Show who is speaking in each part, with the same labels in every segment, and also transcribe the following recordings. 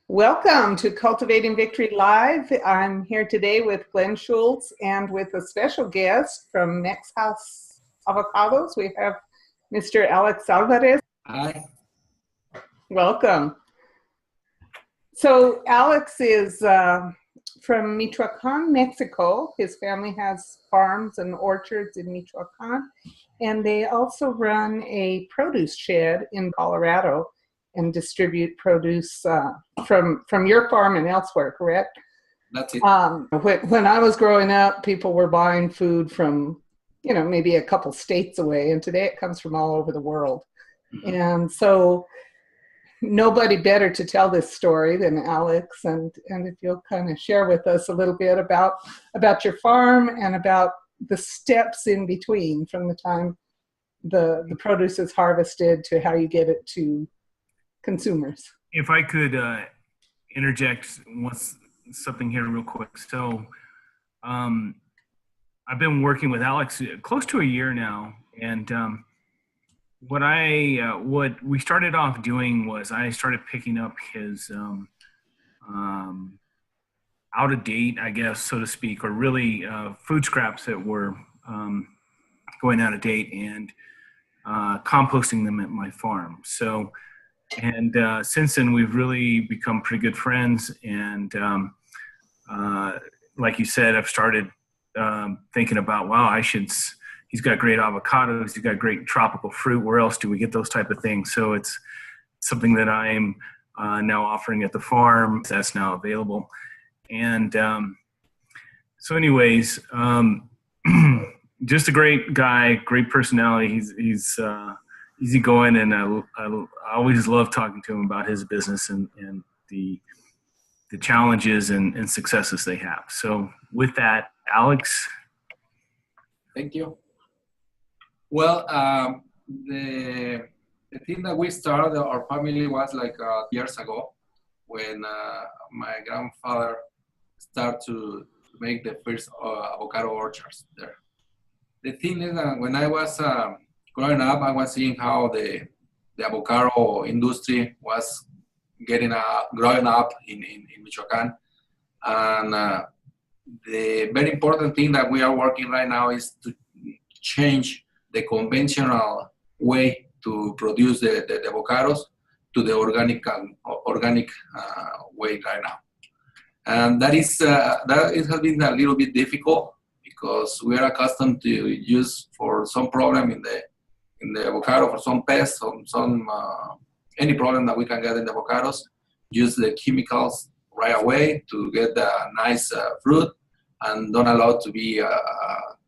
Speaker 1: Welcome to Cultivating Victory Live. I'm here today with Glenn Schultz and with a special guest from Mex Hass Avocados. We have Mr. Alex Alvarez.
Speaker 2: Hi.
Speaker 1: Welcome. So Alex is from Michoacán, Mexico. His family has farms and orchards in Michoacán, and they also run a produce shed in Colorado and distribute produce from your farm and elsewhere, correct?
Speaker 2: That's it.
Speaker 1: When I was growing up, people were buying food from, maybe a couple states away, and today it comes from all over the world.
Speaker 2: Mm-hmm.
Speaker 1: And so nobody better to tell this story than Alex, and if you'll kind of share with us a little bit about your farm and about the steps in between from the time the produce is harvested to how you get it to consumers.
Speaker 3: If I could interject something here real quick. So I've been working with Alex close to a year now, and what we started off doing was I started picking up his out of date, I guess, so to speak, or really food scraps that were going out of date, and composting them at my farm. So. And since then, we've really become pretty good friends. And like you said, I've started thinking about, wow, he's got great avocados. He's got great tropical fruit. Where else do we get those type of things? So it's something that I'm now offering at the farm. That's now available. And so anyways, just a great guy, great personality. He's easygoing, and I always love talking to him about his business and the challenges and successes they have. So with that, Alex.
Speaker 2: Thank you. Well, the thing that we started our family was like years ago when my grandfather started to make the first avocado orchards there. The thing is that when I was growing up, I was seeing how the avocado industry was growing up in Michoacán. And the very important thing that we are working right now is to change the conventional way to produce the avocados to the organic way right now. And that it has been a little bit difficult because we are accustomed to use for some problem in the avocado, for some pests, some any problem that we can get in the avocados, use the chemicals right away to get the nice fruit, and don't allow to be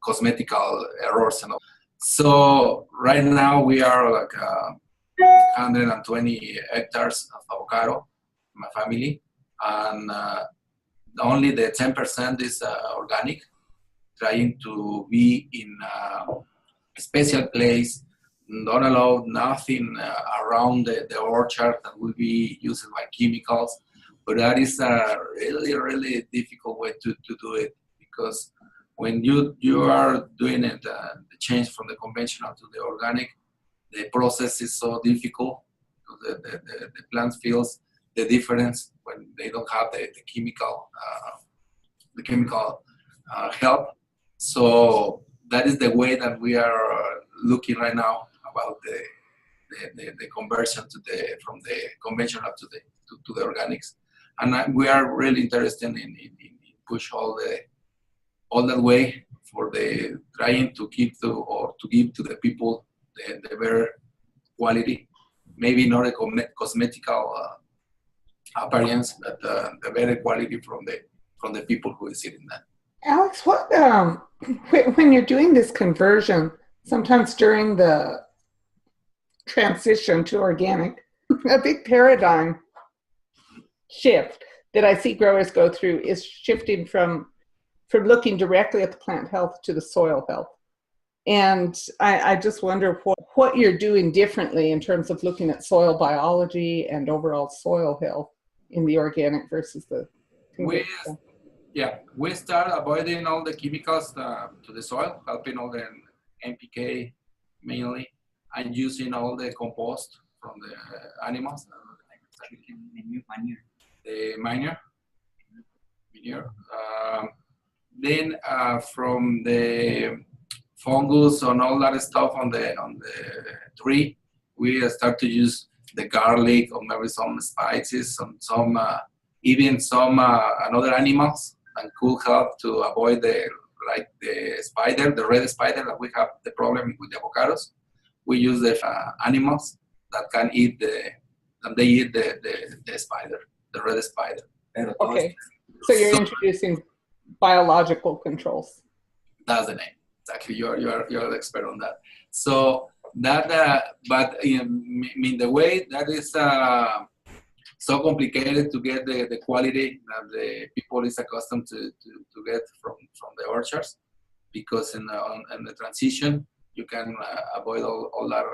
Speaker 2: cosmetical errors. So right now we are like 120 hectares of avocado, my family, and only the 10% is organic, trying to be in a special place. Don't allow nothing around the orchard that will be used by chemicals. But that is a really, really difficult way to do it, because when you are doing it, the change from the conventional to the organic, the process is so difficult because the plant feels the difference when they don't have the chemical help. So that is the way that we are looking right now about the conversion from the conventional to the organics, and we are really interested in push all that way for the trying to keep to give to the people the better quality, maybe not a cosmetical appearance, but the better quality from the people who is eating that.
Speaker 1: Alex, what when you're doing this conversion, sometimes during the transition to organic, a big paradigm shift that I see growers go through is shifting from looking directly at the plant health to the soil health. And I just wonder what you're doing differently in terms of looking at soil biology and overall soil health in the organic versus the conventional.
Speaker 2: We start avoiding all the chemicals to the soil, helping all the NPK mainly, and using all the compost from the animals.
Speaker 4: Manure.
Speaker 2: the manure. Then from the fungus and all that stuff on the tree, we start to use the garlic or maybe some spices, some even some another animals that could help to avoid the spider, the red spider that we have the problem with the avocados. We use the animals that can eat the spider, the red spider.
Speaker 1: Okay, so you're introducing biological controls.
Speaker 2: That's the name. Exactly, you're the expert on that. So that, but in the way that is so complicated to get the quality that the people is accustomed to get from the orchards, because in the transition you can avoid all that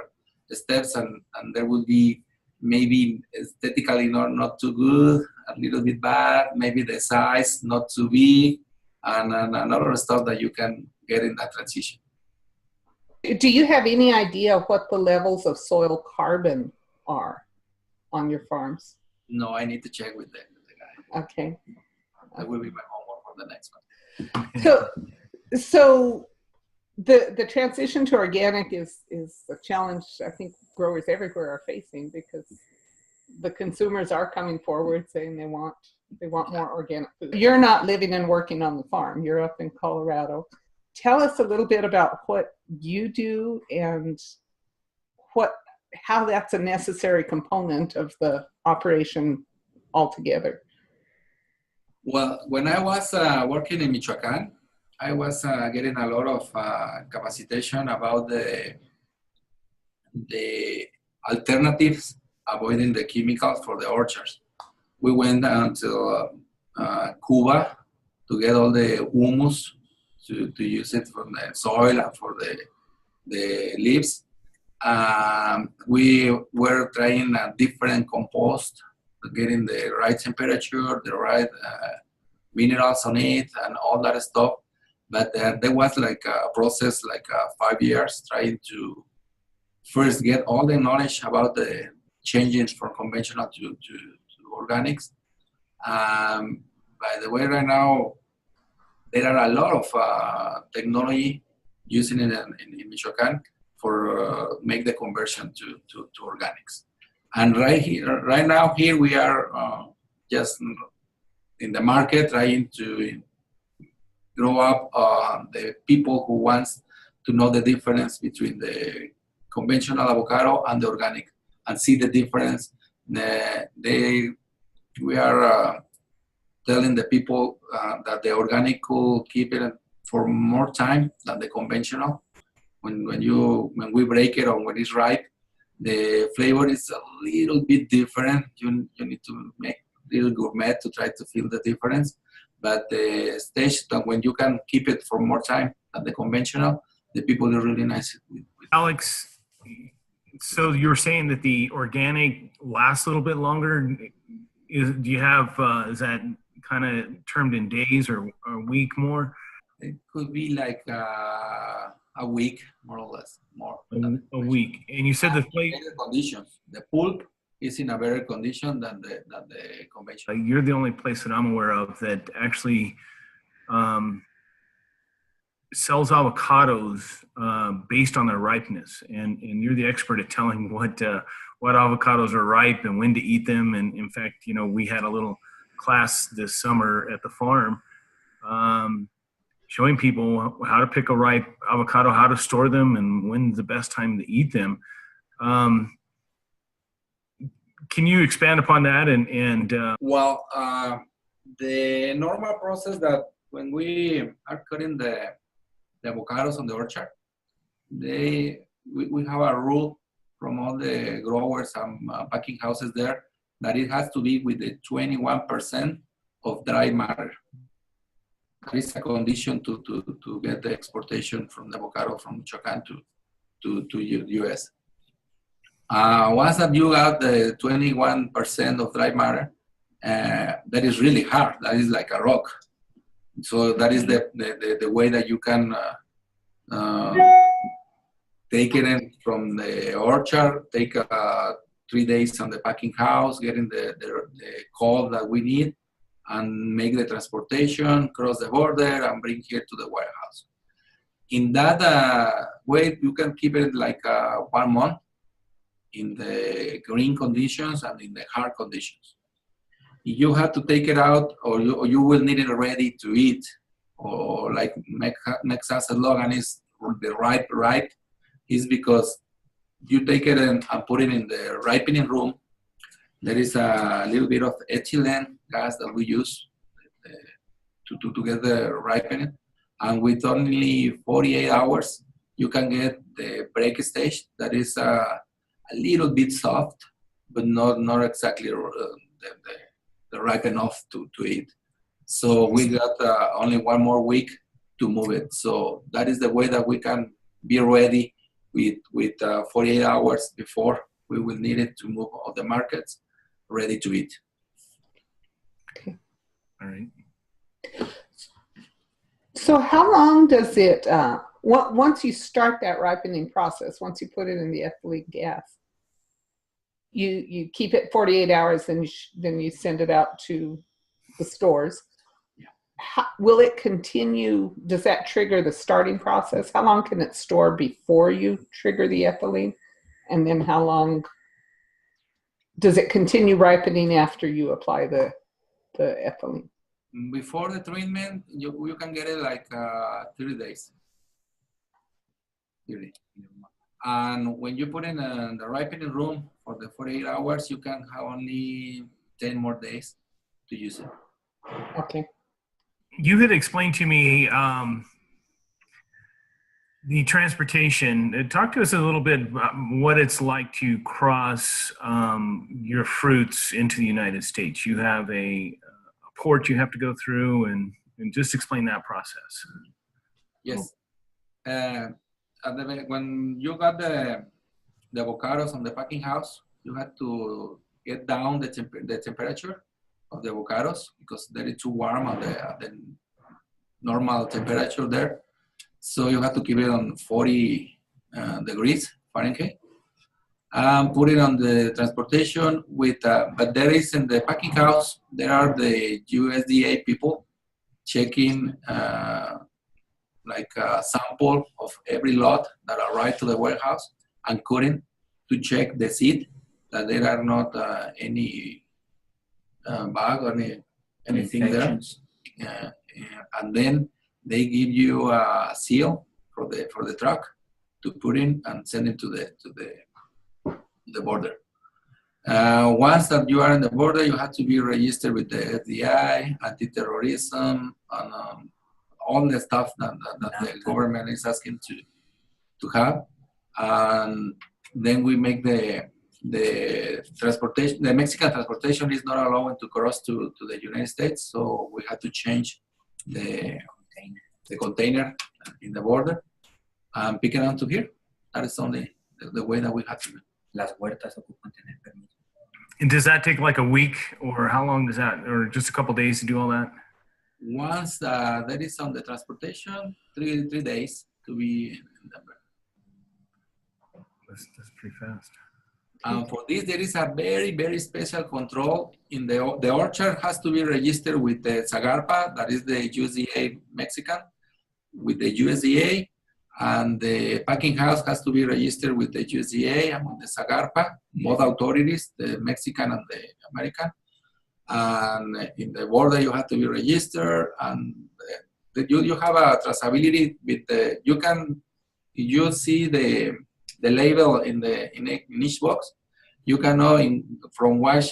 Speaker 2: steps, and there will be maybe aesthetically not too good, a little bit bad, maybe the size not too big, and other stuff that you can get in that transition.
Speaker 1: Do you have any idea what the levels of soil carbon are on your farms?
Speaker 2: No, I need to check with the guy.
Speaker 1: Okay.
Speaker 2: That will be my homework for the next one.
Speaker 1: So the transition to organic is a challenge I think growers everywhere are facing, because the consumers are coming forward saying they want more organic food. You're not living and working on the farm. You're up in Colorado. Tell us a little bit about what you do and how that's a necessary component of the operation altogether.
Speaker 2: Well, when I was working in Michoacán, I was getting a lot of capacitation about the alternatives, avoiding the chemicals for the orchards. We went down to Cuba to get all the humus to use it from the soil and for the leaves. We were trying a different compost, getting the right temperature, the right minerals on it, and all that stuff. But there was like a process, like 5 years, trying to first get all the knowledge about the changes from conventional to organics. By the way, right now, there are a lot of technology using it in Michoacán for make the conversion to organics. And right now here we are just in the market trying to grow up the people who wants to know the difference between the conventional avocado and the organic, and see the difference. We are telling the people that the organic could keep it for more time than the conventional. When we break it or when it's ripe, the flavor is a little bit different. You need to make a little gourmet to try to feel the difference. But the stage that when you can keep it for more time than the conventional, the people are really nice with
Speaker 3: Alex, so you're saying that the organic lasts a little bit longer. Do you have, is that kind of termed in days or a week more?
Speaker 2: It could be like a week, more or less.
Speaker 3: A week. And you said the flavor
Speaker 2: conditions. The pulp is in a better condition than the conventional.
Speaker 3: You're the only place that I'm aware of that actually sells avocados based on their ripeness, and you're the expert at telling what avocados are ripe and when to eat them. And in fact, we had a little class this summer at the farm showing people how to pick a ripe avocado, how to store them, and when's the best time to eat them. Can you expand upon that?
Speaker 2: Well, the normal process that when we are cutting the avocados on the orchard, we have a rule from all the growers and packing houses there that it has to be with the 21% of dry matter. That is a condition to get the exportation from the avocado from Michoacán to U.S. Once that you got the 21% of dry matter, that is really hard. That is like a rock. So that is the way that you can take it in from the orchard, take 3 days on the packing house, getting the cold that we need, and make the transportation, cross the border, and bring here to the warehouse. In that way, you can keep it like 1 month in the green conditions and in the hard conditions. You have to take it out, or you will need it ready to eat, or like Mex Hass slogan is the ripe is because you take it and put it in the ripening room. There is a little bit of ethylene gas that we use to get the ripening, and with only 48 hours, you can get the break stage that is a little bit soft, but not exactly the ripe enough to eat. So we got only 1 more week to move it. So that is the way that we can be ready with 48 hours before we will need it to move all the markets, ready to eat.
Speaker 1: Okay.
Speaker 3: All right.
Speaker 1: So how long does it, once you start that ripening process, once you put it in the ethylene gas, you keep it 48 hours, then you send it out to the stores. Yeah. Will it continue? Does that trigger the starting process? How long can it store before you trigger the ethylene? And then how long does it continue ripening after you apply the ethylene?
Speaker 2: Before the treatment, you can get it like 30 days. 30. And when you put in the ripening room for the 48 hours, you can have only 10 more days to use it.
Speaker 1: Okay.
Speaker 3: You had explained to me the transportation. Talk to us a little bit about what it's like to cross your fruits into the United States. You have a port you have to go through, and just explain that process.
Speaker 2: Yes. When you got the avocados on the packing house, you had to get down the temperature of the avocados because they're too warm at the normal temperature there. So you have to keep it on 40 degrees Fahrenheit. Put it on the transportation with, but there is in the packing house, there are the USDA people checking like a sample of every lot that arrived to the warehouse and cutting to check the seed, that there are not any bug or anything
Speaker 4: infections
Speaker 2: there. And then they give you a seal for the truck to put in and send it to the border. Once that you are in the border, you have to be registered with the FBI, anti-terrorism, and all the stuff that the government is asking to have. And then we make the transportation. The Mexican transportation is not allowed to cross to the United States, so we had to change the container in the border and pick it up to here. That is only the way that we have to do.
Speaker 4: Las huertas ocupan tener permiso.
Speaker 3: And does that take like a week, or how long does that, or just a couple of days to do all that?
Speaker 2: Once that is on the transportation, 3 days to be in the
Speaker 3: That's pretty fast.
Speaker 2: For this, there is a very, very special control. In the orchard has to be registered with the Zagarpa, that is the USDA Mexican, with the USDA, and the packing house has to be registered with the USDA and with the Zagarpa, both authorities, the Mexican and the American. And in the border, you have to be registered, and you have a traceability with the, you see the label in each box. You can know from which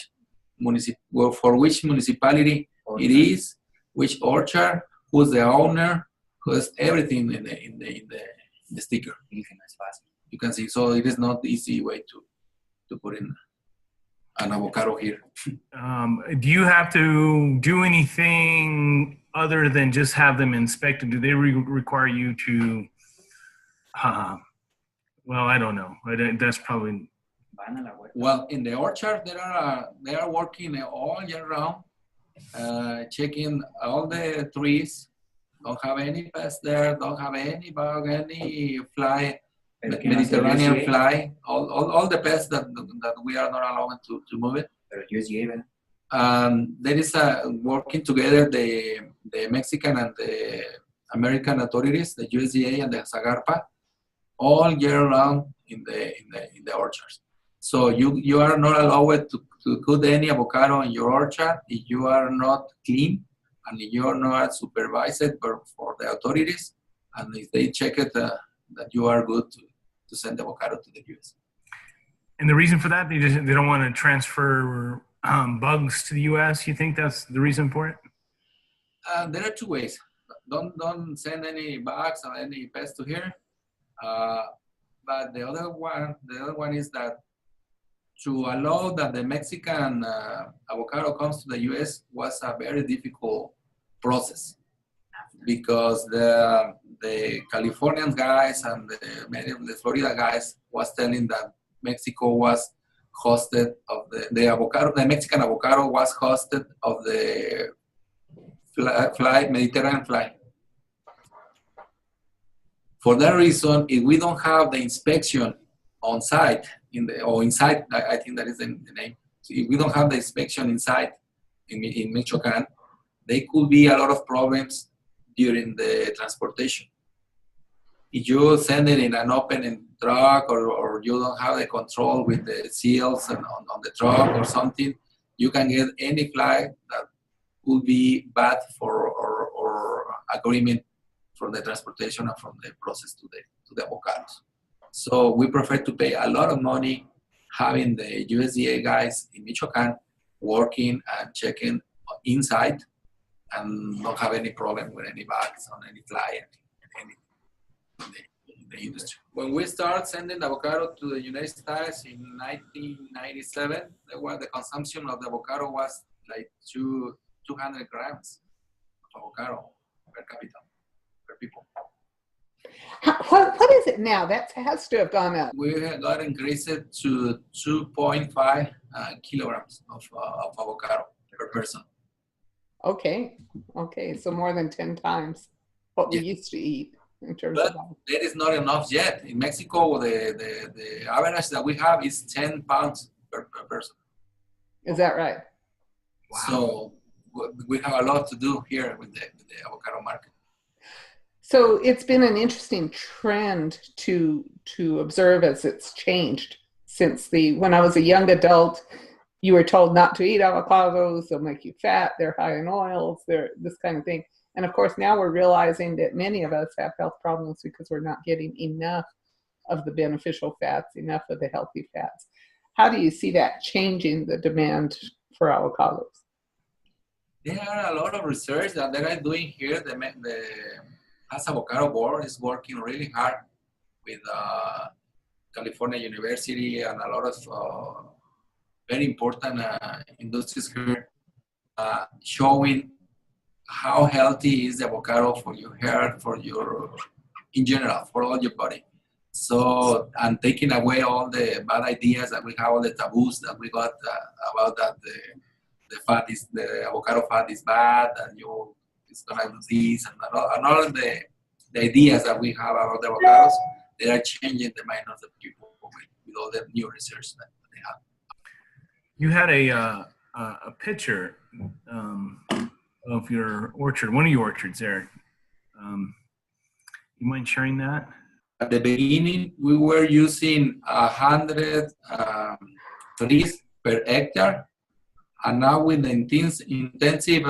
Speaker 2: for which municipality it is, which orchard, who's the owner, who's everything in the sticker. You can see. So it is not the easy way to put in an avocado here.
Speaker 3: Do you have to do anything other than just have them inspected? Do they require you to? Well, I don't know. That's probably.
Speaker 2: Well, in the orchard, they are working all year round, checking all the trees. Don't have any pest there. Don't have any bug, any fly.
Speaker 4: Pero ¿quién hace
Speaker 2: Mediterranean
Speaker 4: USDA?
Speaker 2: fly, all the pests that we are not allowed to move it.
Speaker 4: Pero USDA, ¿verdad?
Speaker 2: There is working together the Mexican and the American authorities, the USDA and the Zagarpa, all year round in the orchards. So you are not allowed to put any avocado in your orchard if you are not clean and if you are not supervised for the authorities, and if they check it that you are good to send the avocado to the US.
Speaker 3: And the reason for that, they don't want to transfer bugs to the US. You think that's the reason for it?
Speaker 2: There are two ways. Don't send any bugs or any pests to here. But the other one is that to allow that the Mexican avocado comes to the US was a very difficult process, because the Californian guys and the Florida guys was telling that Mexico was hosted of the Mexican avocado was hosted of the Mediterranean fly. For that reason, if we don't have the inspection on site inside, I think that is the name. So if we don't have the inspection inside in Michoacán, there could be a lot of problems during the transportation. If you send it in an open truck or you don't have the control with the seals and on the truck or something, you can get any fly that could be bad for or agreement from the transportation and from the process to the avocados. So we prefer to pay a lot of money having the USDA guys in Michoacán working and checking inside and not have any problem with any bugs on any fly in the industry. When we start sending avocado to the United States in 1997, the consumption of the avocado was like 200 grams of avocado per capita, per people.
Speaker 1: What is it now? That has to have gone up.
Speaker 2: We got increased it to 2.5 kilograms of avocado per person.
Speaker 1: Okay, so more than 10 times what we used to eat in terms of.
Speaker 2: That is not enough yet. In Mexico, the average that we have is 10 pounds per person.
Speaker 1: Is that right?
Speaker 2: Wow. So we have a lot to do here with the avocado market.
Speaker 1: So it's been an interesting trend to observe as it's changed since when I was a young adult, you were told not to eat avocados, they'll make you fat, they're high in oils, they're this kind of thing. And of course, now we're realizing that many of us have health problems because we're not getting enough of the beneficial fats, enough of the healthy fats. How do you see that changing the demand for avocados?
Speaker 2: There are a lot of research that they are doing here. The Hass Avocado Board is working really hard with California University and a lot of very important industries here, showing how healthy is the avocado for your hair, in general, for all your body. So, and taking away all the bad ideas that we have, all the taboos that we got about that the avocado fat is bad, and it's gonna do this, and all of the ideas that we have about the avocados, they are changing the mind of the people with all the new research that they have.
Speaker 3: You had a picture of your orchard, one of your orchards there. You mind sharing that?
Speaker 2: At the beginning, we were using 100 trees per hectare, and now with the intensive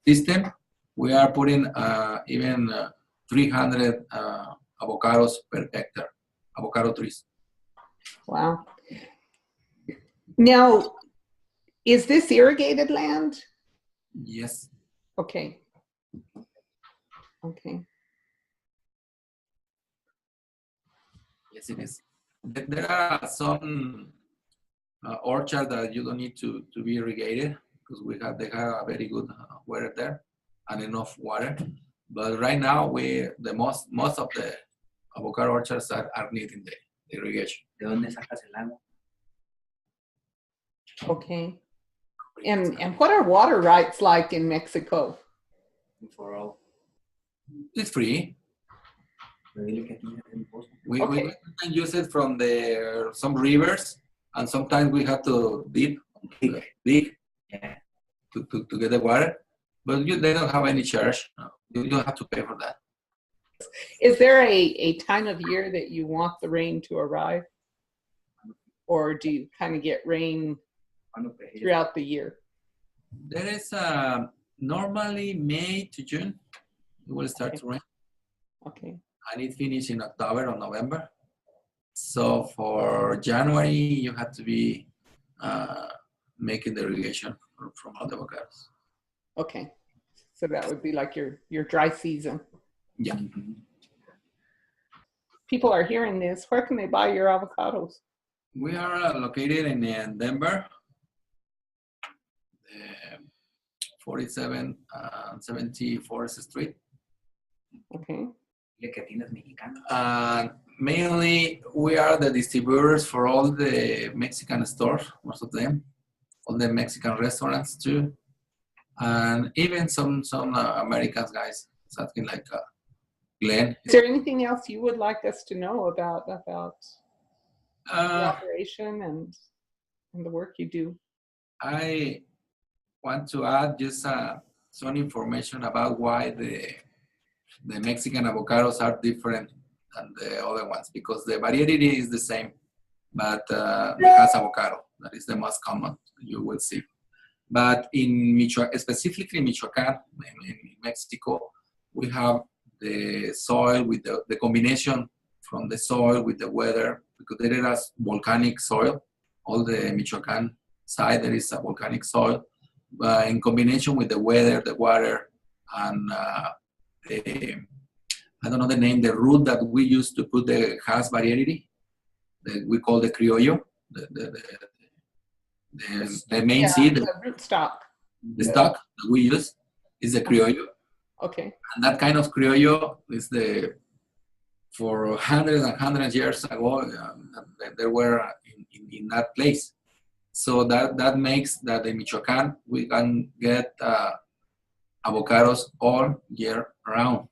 Speaker 2: system, we are putting even 300 avocados per hectare, avocado trees.
Speaker 1: Wow. Now, is this irrigated land?
Speaker 2: Yes.
Speaker 1: Okay.
Speaker 2: Yes, it is. There are some orchards that you don't need to be irrigated because they have a very good weather there and enough water. But right now, most of the avocado orchards are needing the irrigation.
Speaker 4: ¿De dónde sacas el agua?
Speaker 1: Okay. And what are water rights like in Mexico?
Speaker 4: For all.
Speaker 2: It's free.
Speaker 4: Pero dile que tiene el pozo.
Speaker 2: We can use it from some rivers, and sometimes we have to dig
Speaker 4: Yeah.
Speaker 2: to get the water. But they don't have any charge. No. You don't have to pay for that.
Speaker 1: Is there a time of year that you want the rain to arrive? Or do you kind of get rain throughout the year?
Speaker 2: There is normally May to June. It will start to rain.
Speaker 1: Okay.
Speaker 2: And it finishes in October or November. So for January, you have to be making the irrigation from all the avocados.
Speaker 1: Okay. So that would be like your dry season.
Speaker 2: Yeah.
Speaker 1: People are hearing this. Where can they buy your avocados?
Speaker 2: We are located in Denver, 4770 Forest Street.
Speaker 1: Okay.
Speaker 4: Dile que tienes mexicano.
Speaker 2: Mainly, we are the distributors for all the Mexican stores, most of them, all the Mexican restaurants too, and even some American guys, something like Glenn.
Speaker 1: Is there anything else you would like us to know about the operation and the work you do?
Speaker 2: I want to add just some information about why the Mexican avocados are different than the other ones, because the variety is the same, but the Hass avocado, that is the most common you will see. But in Michoacán, specifically Michoacán, in Mexico, we have the soil with the combination from the soil with the weather, because there is volcanic soil. All the Michoacán side, there is a volcanic soil. In combination with the weather, the water, and I don't know the name, the root that we use to put the Hass variety, we call the criollo, the main seed,
Speaker 1: the rootstock.
Speaker 2: the stock that we use is the criollo.
Speaker 1: Okay.
Speaker 2: And that kind of criollo is for hundreds and hundreds of years ago, they were in that place. So that makes that in Michoacán, we can get avocados all year round.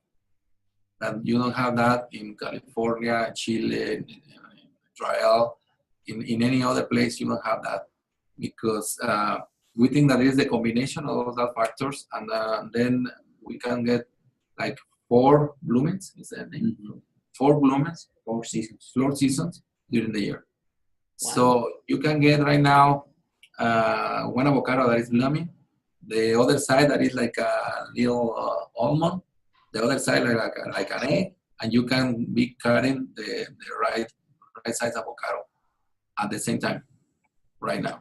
Speaker 2: And you don't have that in California, Chile, in Israel, in any other place. You don't have that, because we think that is the combination of all those factors, and then we can get like 4 bloomings. Is that name? 4 bloomings, 4 seasons during the year. Wow. So you can get right now one avocado that is blooming, the other side that is like a little almond, the other side like an egg, and you can be cutting the right size avocado at the same time right now.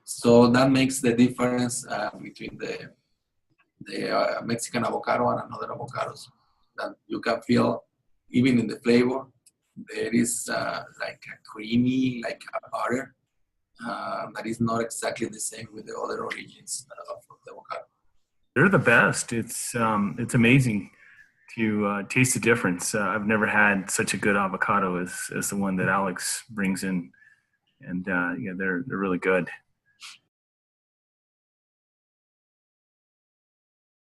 Speaker 2: So that makes the difference between the Mexican avocado and another avocados, that you can feel even in the flavor. There is like a creamy, like a butter, that is not exactly the same with the other origins of the avocado.
Speaker 3: They're the best. It's amazing to taste the difference. I've never had such a good avocado as the one that Alex brings in, and yeah, they're really good.